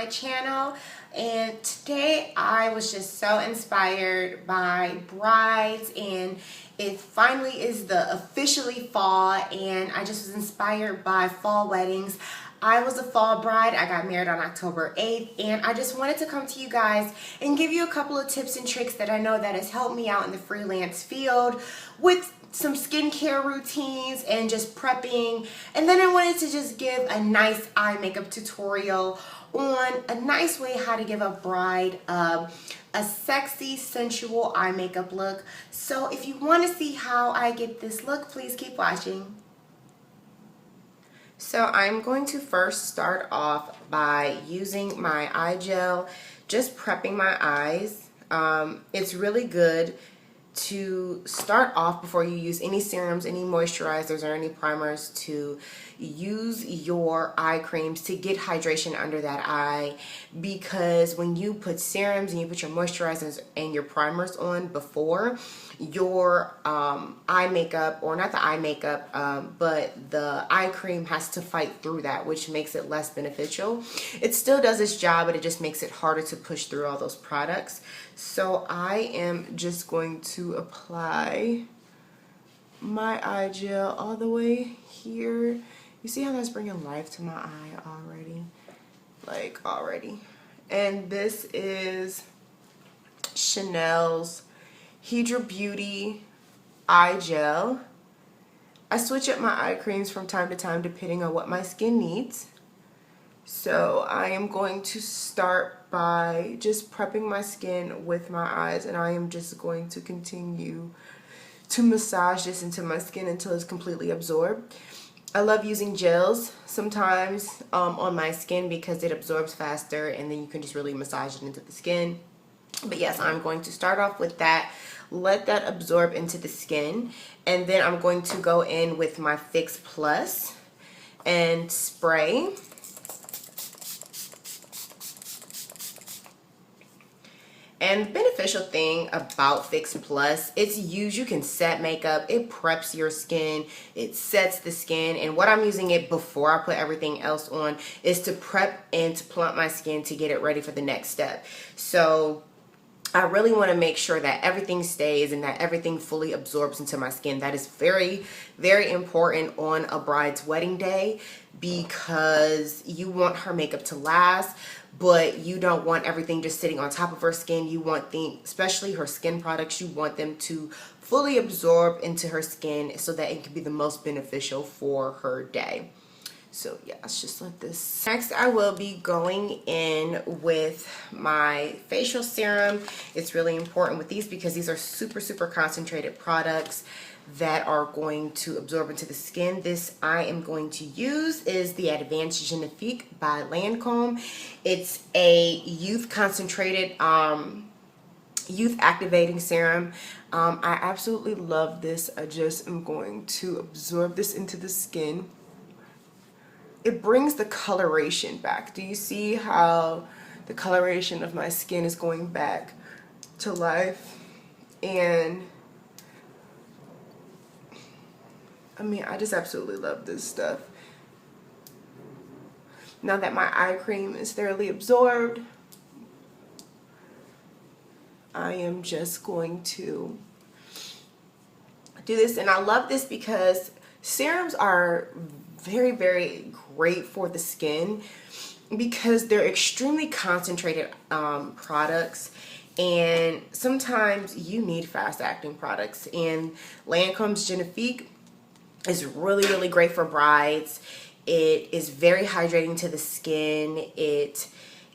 my channel. And today I was just so inspired by brides, and it finally is the officially fall, and I just was inspired by fall weddings. I was a fall bride. I got married on October 8th, and I just wanted to come to you guys and give you a couple of tips and tricks that I know that has helped me out in the freelance field with some skincare routines and just prepping. And then I wanted to just give a nice eye makeup tutorial on a nice way how to give a bride a sexy, sensual eye makeup look. So if you want to see how I get this look, please keep watching. So I'm going to first start off by using my eye gel, just prepping my eyes. It's really good to start off before you use any serums, any moisturizers, or any primers to use your eye creams to get hydration under that eye, because when you put serums and you put your moisturizers and your primers on before, your eye makeup, or not the eye makeup, but the eye cream has to fight through that, which makes it less beneficial. It still does its job, but it just makes it harder to push through all those products. So I am just going to apply my eye gel all the way here. You see how that's bringing life to my eye already? Like, already. And this is Chanel's Hydra Beauty eye gel. I switch up my eye creams from time to time depending on what my skin needs. So I am going to start by just prepping my skin with my eyes, and I am just going to continue to massage this into my skin until it's completely absorbed. I love using gels sometimes on my skin because it absorbs faster, and then you can just really massage it into the skin. But yes, I'm going to start off with that. Let that absorb into the skin, and then I'm going to go in with my Fix Plus and spray. And the beneficial thing about Fix Plus, it's used, you can set makeup, it preps your skin, it sets the skin, and what I'm using it before I put everything else on is to prep and to plump my skin to get it ready for the next step. So I really want to make sure that everything stays and that everything fully absorbs into my skin. That is very, very important on a bride's wedding day, because you want her makeup to last, but you don't want everything just sitting on top of her skin. You want things, especially her skin products, you want them to fully absorb into her skin so that it can be the most beneficial for her day. So yeah, let's just let this. Next, I will be going in with my facial serum. It's really important with these because these are super, super concentrated products that are going to absorb into the skin. This I am going to use is the Advanced Genefique by Lancome. It's a youth concentrated, youth activating serum. I absolutely love this. I just am going to absorb this into the skin. It brings the coloration back. Do you see how the coloration of my skin is going back to life? And I mean, I just absolutely love this stuff. Now that my eye cream is thoroughly absorbed, I am just going to do this. And I love this because serums are very, very great for the skin because they're extremely concentrated products, and sometimes you need fast acting products, and Lancome's Genefique is really, really great for brides. It is very hydrating to the skin. It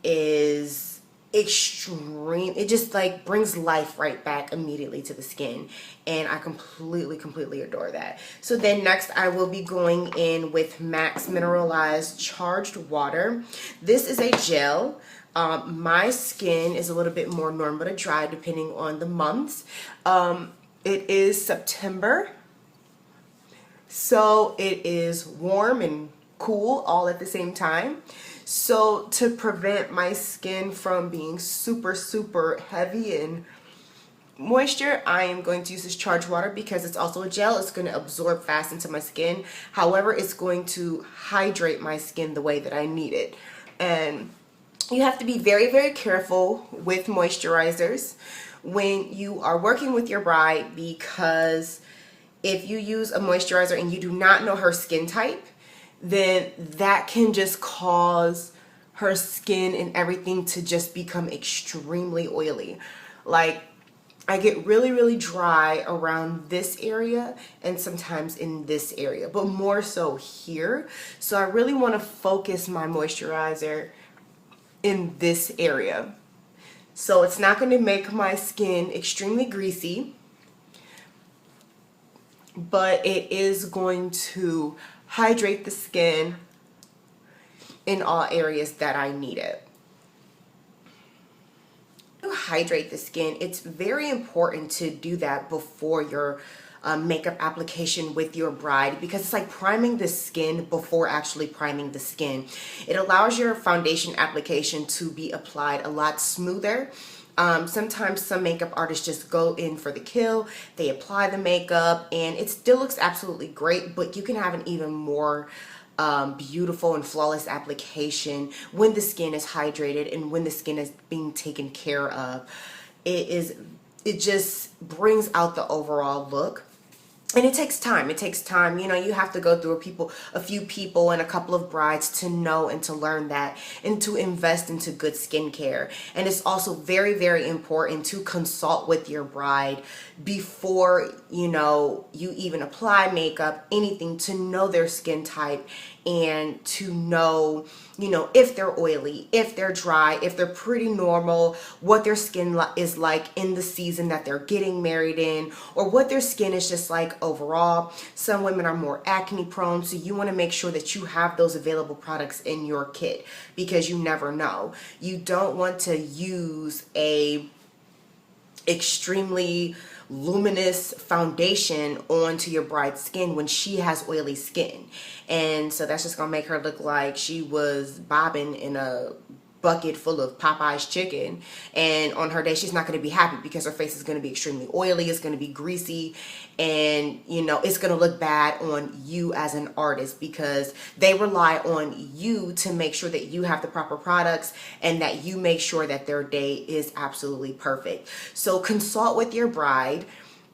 is extreme. It just like brings life right back immediately to the skin, and I completely adore that. So then next I will be going in with MAC's Mineralized Charged Water. This is a gel. My skin is a little bit more normal to dry depending on the months. It is September, so it is warm and cool all at the same time. So to prevent my skin from being super, super heavy and moisture, I am going to use this charged water because it's also a gel. It's going to absorb fast into my skin. However, it's going to hydrate my skin the way that I need it. And You have to be very, very careful with moisturizers when you are working with your bride, because if you use a moisturizer and you do not know her skin type, then that can just cause her skin and everything to just become extremely oily. Like, I get really, really dry around this area and sometimes in this area, but more so here. So I really want to focus my moisturizer in this area. So it's not going to make my skin extremely greasy, but it is going to hydrate the skin in all areas that I need it. To hydrate the skin, it's very important to do that before your makeup application with your bride, because it's like priming the skin before actually priming the skin. It allows your foundation application to be applied a lot smoother. Sometimes some makeup artists just go in for the kill, they apply the makeup and it still looks absolutely great, but you can have an even more beautiful and flawless application when the skin is hydrated and when the skin is being taken care of. It just brings out the overall look. And it takes time. It takes time. You know, you have to go through a few people and a couple of brides to know and to learn that and to invest into good skincare. And it's also very, very important to consult with your bride before, you know, you even apply makeup, anything, to know their skin type and to know, you know, if they're oily, if they're dry, if they're pretty normal, what their skin is like in the season that they're getting married in, or what their skin is just like overall. Some women are more acne prone, so you want to make sure that you have those available products in your kit, because you never know. You don't want to use a extremely luminous foundation onto your bride's skin when she has oily skin, and so that's just gonna make her look like she was bobbing in a bucket full of Popeye's chicken, and on her day she's not going to be happy because her face is going to be extremely oily, it's going to be greasy, and you know, it's going to look bad on you as an artist, because they rely on you to make sure that you have the proper products and that you make sure that their day is absolutely perfect. So consult with your bride,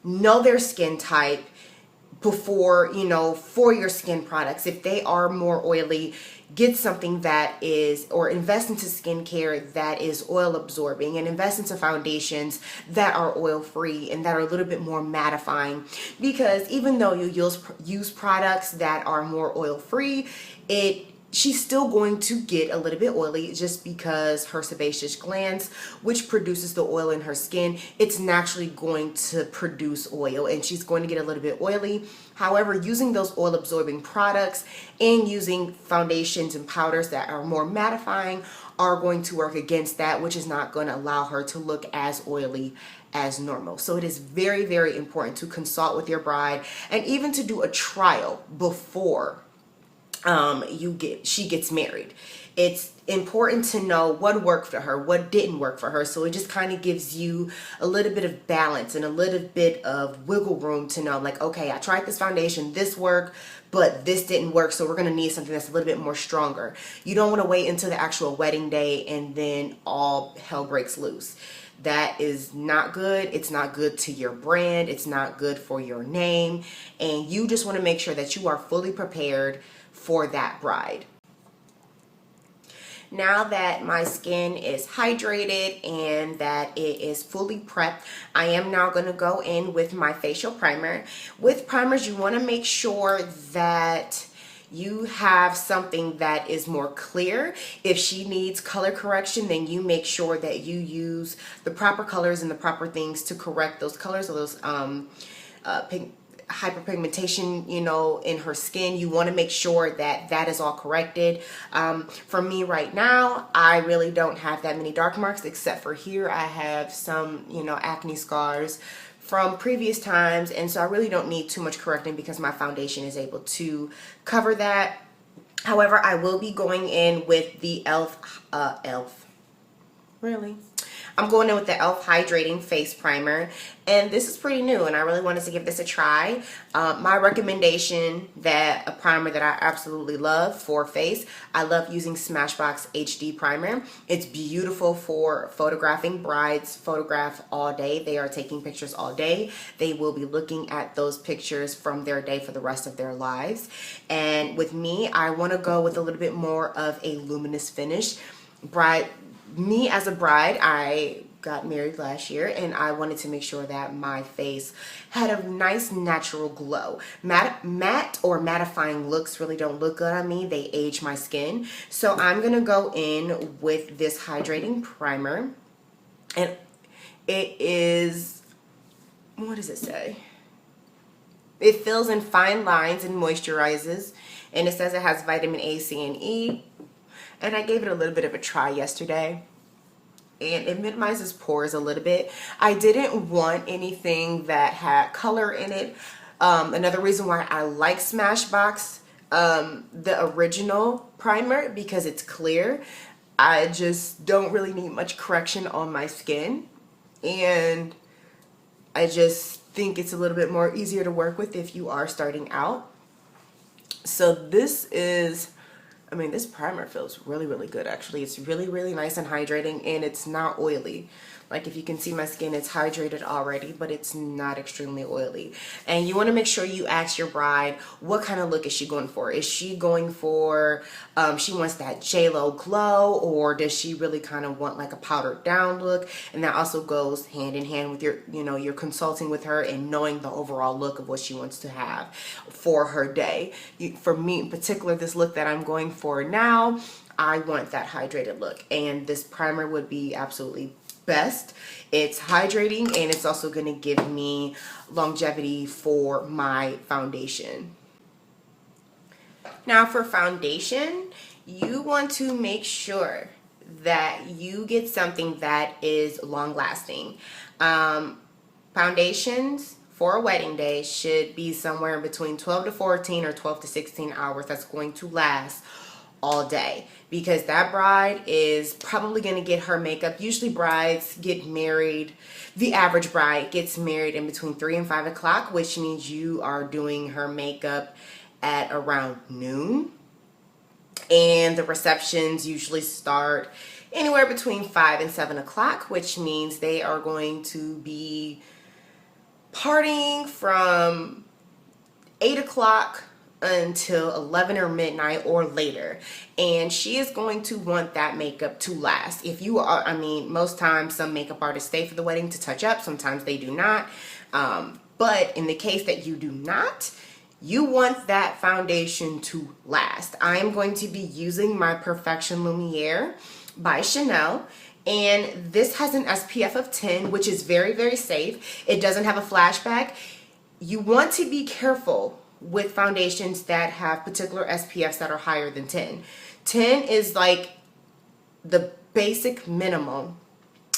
know their skin type before, you know, for your skin products. If they are more oily, get something that is, or invest into skincare that is oil absorbing, and invest into foundations that are oil free and that are a little bit more mattifying, because even though you use products that are more oil free, she's still going to get a little bit oily, just because her sebaceous glands, which produces the oil in her skin, it's naturally going to produce oil and she's going to get a little bit oily. However, using those oil absorbing products and using foundations and powders that are more mattifying are going to work against that, which is not going to allow her to look as oily as normal. So it is very, very important to consult with your bride, and even to do a trial before she gets married. It's important to know what worked for her, what didn't work for her. So it just kind of gives you a little bit of balance and a little bit of wiggle room to know, like, okay, I tried this foundation, this worked, but this didn't work, so we're going to need something that's a little bit more stronger. You don't want to wait until the actual wedding day and then all hell breaks loose. That is not good. It's not good to your brand. It's not good for your name. And you just want to make sure that you are fully prepared for that bride. Now that my skin is hydrated and that it is fully prepped, I am now going to go in with my facial primer. With primers, you want to make sure that you have something that is more clear. If she needs color correction, then you make sure that you use the proper colors and the proper things to correct those colors, or those hyperpigmentation, you know, in her skin. You want to make sure that that is all corrected. For me right now, I really don't have that many dark marks, except for here I have some, you know, acne scars from previous times, and so I really don't need too much correcting because my foundation is able to cover that. However, I will be going in with the I'm going in with the e.l.f. Hydrating Face Primer, and this is pretty new, and I really wanted to give this a try. My recommendation, that a primer that I absolutely love for face, I love using Smashbox HD Primer. It's beautiful for photographing. Brides photograph all day. They are taking pictures all day. They will be looking at those pictures from their day for the rest of their lives. And with me, I want to go with a little bit more of a luminous finish. Me as a bride, I got married last year, and I wanted to make sure that my face had a nice natural glow. Matte or mattifying looks really don't look good on me. They age my skin. So I'm gonna go in with this hydrating primer, and it is, what does it say? It fills in fine lines and moisturizes, and it says it has vitamin A, C, and E. And I gave it a little bit of a try yesterday, and it minimizes pores a little bit. I didn't want anything that had color in it. Another reason why I like Smashbox, the original primer, because it's clear. I just don't really need much correction on my skin, and I just think it's a little bit more easier to work with if you are starting out. So this is, I mean, this primer feels really, really good, actually. It's really, really nice and hydrating, and it's not oily. Like, if you can see my skin, it's hydrated already, but it's not extremely oily. And you want to make sure you ask your bride, what kind of look is she going for? Is she going for, she wants that J-Lo glow, or does she really kind of want like a powdered down look? And that also goes hand in hand with your, you're consulting with her and knowing the overall look of what she wants to have for her day. For me in particular, this look that I'm going for now, I want that hydrated look, and this primer would be absolutely best. It's hydrating, and it's also going to give me longevity for my foundation. Now for foundation, you want to make sure that you get something that is long lasting. Foundations for a wedding day should be somewhere between 12 to 14 or 12 to 16 hours. That's going to last all day, because that bride is probably going to get her makeup. Usually brides get married, the average bride gets married in between 3 and 5 o'clock, which means you are doing her makeup at around noon. And the receptions usually start anywhere between 5 and 7 o'clock, which means they are going to be partying from 8 o'clock until 11 or midnight or later, and she is going to want that makeup to last. If you are, I mean, most times some makeup artists stay for the wedding to touch up, sometimes they do not, but in the case that you do not, you want that foundation to last. I am going to be using my Perfecion Lumiere by Chanel, and this has an SPF of 10, which is very, very safe. It doesn't have a flashback. You want to be careful with foundations that have particular SPFs that are higher than 10. 10 is like the basic minimum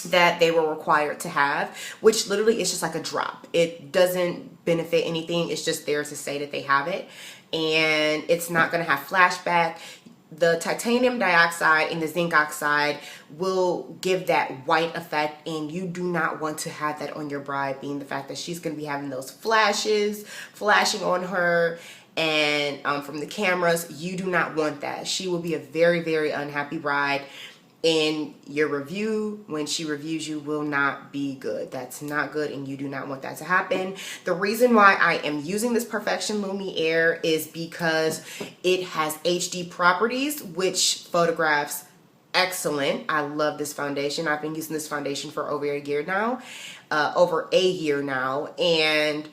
that they were required to have, which literally is just like a drop. It doesn't benefit anything. It's just there to say that they have it, and it's not going to have flashback. The titanium dioxide and the zinc oxide will give that white effect, and you do not want to have that on your bride, being the fact that she's going to be having those flashes flashing on her, and from the cameras. You do not want that. She will be a very, very unhappy bride, and your review, when she reviews you, will not be good. That's not good, and you do not want that to happen. The reason why I am using this Perfecion Lumiere is because it has HD properties, which photographs excellent. I love this foundation. I've been using this foundation for over a year now, and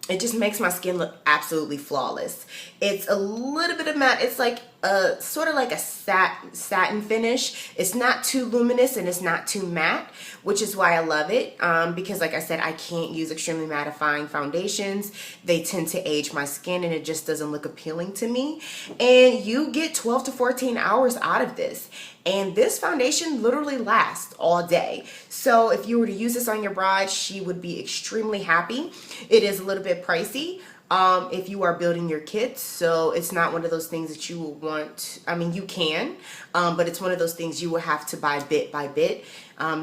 it just makes my skin look absolutely flawless. It's a little bit of matte. It's like a sort of like a satin finish. It's not too luminous and it's not too matte, which is why I love it, because like I said, I can't use extremely mattifying foundations. They tend to age my skin, and it just doesn't look appealing to me. And you get 12 to 14 hours out of this, and this foundation literally lasts all day. So if you were to use this on your bride, she would be extremely happy. It is a little bit pricey, if you are building your kit. So it's not one of those things that you will want, I mean, you can, but it's one of those things you will have to buy bit by bit.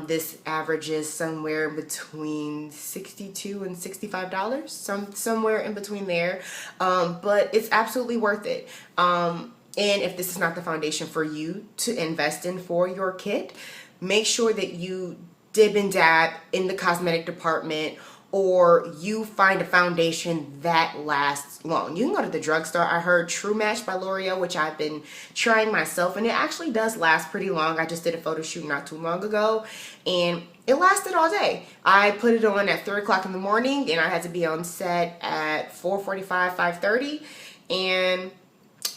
This averages somewhere between $62 and $65, somewhere in between there, but it's absolutely worth it. And if this is not the foundation for you to invest in for your kit, make sure that you dib and dab in the cosmetic department, or you find a foundation that lasts long. You can go to the drugstore. I heard True Match by L'Oreal, which I've been trying myself, and it actually does last pretty long. I just did a photo shoot not too long ago, and it lasted all day. I put it on at 3 o'clock in the morning, and I had to be on set at 4:45, 5:30, and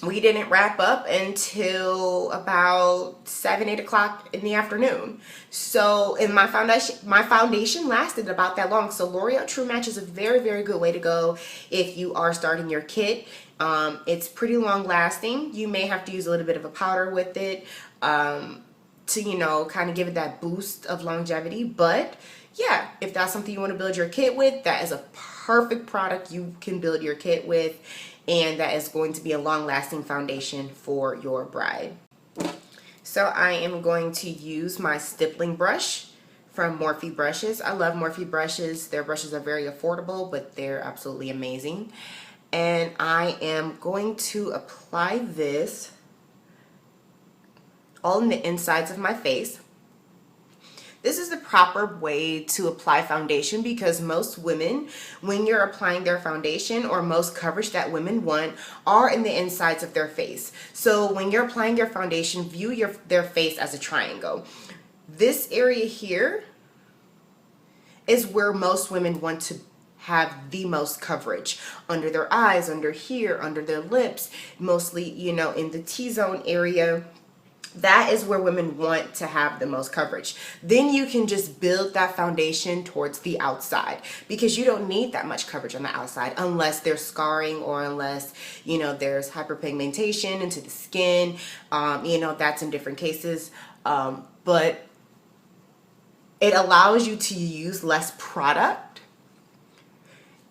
we didn't wrap up until about 7, 8 o'clock in the afternoon. So, and my foundation lasted about that long. So L'Oreal True Match is a very, very good way to go if you are starting your kit. It's pretty long lasting. You may have to use a little bit of a powder with it to, you know, kind of give it that boost of longevity. But yeah, if that's something you want to build your kit with, that is a perfect product you can build your kit with. And that is going to be a long-lasting foundation for your bride. So I am going to use my stippling brush from Morphe Brushes. I love Morphe brushes. Their brushes are very affordable, but they're absolutely amazing. And I am going to apply this all in the insides of my face. This is the proper way to apply foundation, because most women, when you're applying their foundation, or most coverage that women want, are in the insides of their face. So when you're applying your foundation, view their face as a triangle. This area here is where most women want to have the most coverage. Under their eyes, under here, under their lips, mostly, you know, in the T-zone area. That is where women want to have the most coverage. Then you can just build that foundation towards the outside, because you don't need that much coverage on the outside unless there's scarring, or unless, you know, there's hyperpigmentation into the skin. You know, that's in different cases. But it allows you to use less product,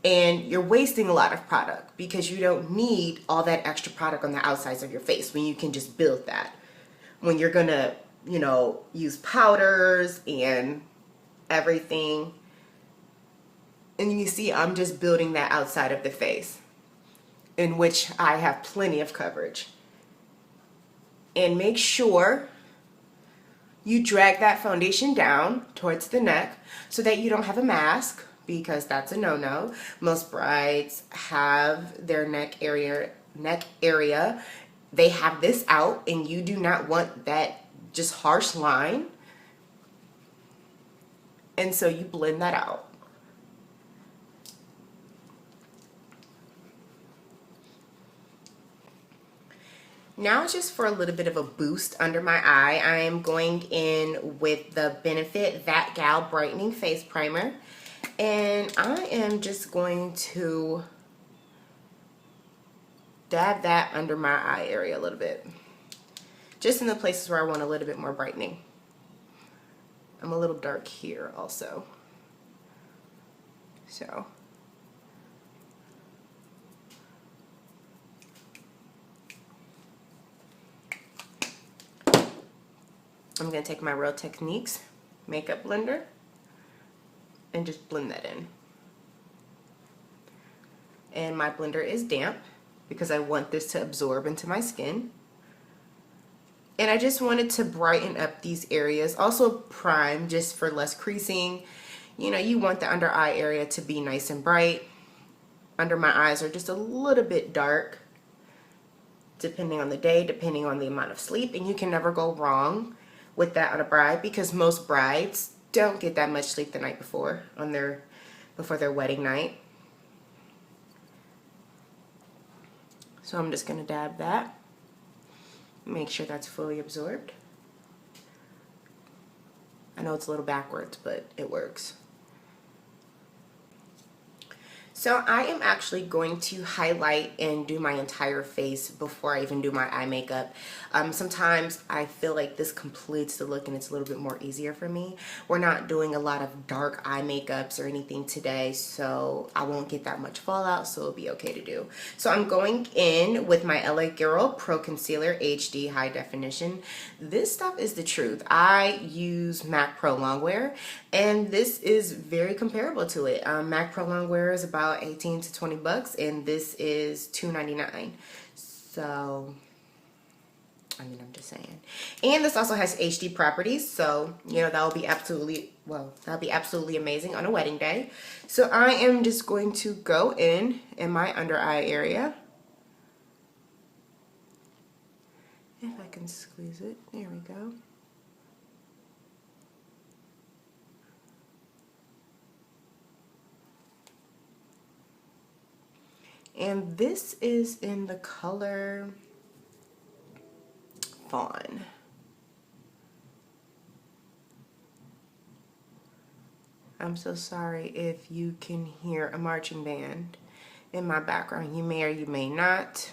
and you're wasting a lot of product because you don't need all that extra product on the outsides of your face when you can just build that. When you're gonna, you know, use powders and everything. And you see, I'm just building that outside of the face, in which I have plenty of coverage. And make sure you drag that foundation down towards the neck so that you don't have a mask, because that's a no-no. Most brides have their neck area, they have this out, and you do not want that just harsh line. And so you blend that out. Now, just for a little bit of a boost under my eye, I am going in with the Benefit That Gal Brightening Face Primer. And I am just going to dab that under my eye area a little bit, just in the places where I want a little bit more brightening. I'm a little dark here also, so I'm going to take my Real Techniques makeup blender and just blend that in. And my blender is damp because I want this to absorb into my skin. And I just wanted to brighten up these areas. Also prime, just for less creasing. You know, you want the under eye area to be nice and bright. Under my eyes are just a little bit dark, depending on the day, depending on the amount of sleep. And you can never go wrong with that on a bride, because most brides don't get that much sleep the night before, before their wedding night. So I'm just going to dab that. Make sure that's fully absorbed. I know it's a little backwards, but it works. So I am actually going to highlight and do my entire face before I even do my eye makeup. Sometimes I feel like this completes the look and it's a little bit more easier for me. We're not doing a lot of dark eye makeups or anything today, so I won't get that much fallout, so it'll be okay to do. So I'm going in with my LA Girl Pro Concealer HD High Definition. This stuff is the truth. I use MAC Pro Longwear, and this is very comparable to it. MAC Pro Longwear is about 18 to 20 bucks, and this is $2.99. So I mean, I'm just saying. And this also has HD properties, so you know that will be absolutely, well, that'll be absolutely amazing on a wedding day. So I am just going to go in my under eye area. If I can squeeze it, there we go. And this is in the color Fawn. I'm so sorry if you can hear a marching band in my background. You may or you may not,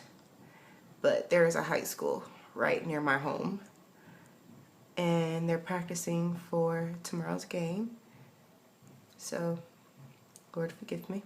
but there is a high school right near my home, and they're practicing for tomorrow's game. So, Lord forgive me.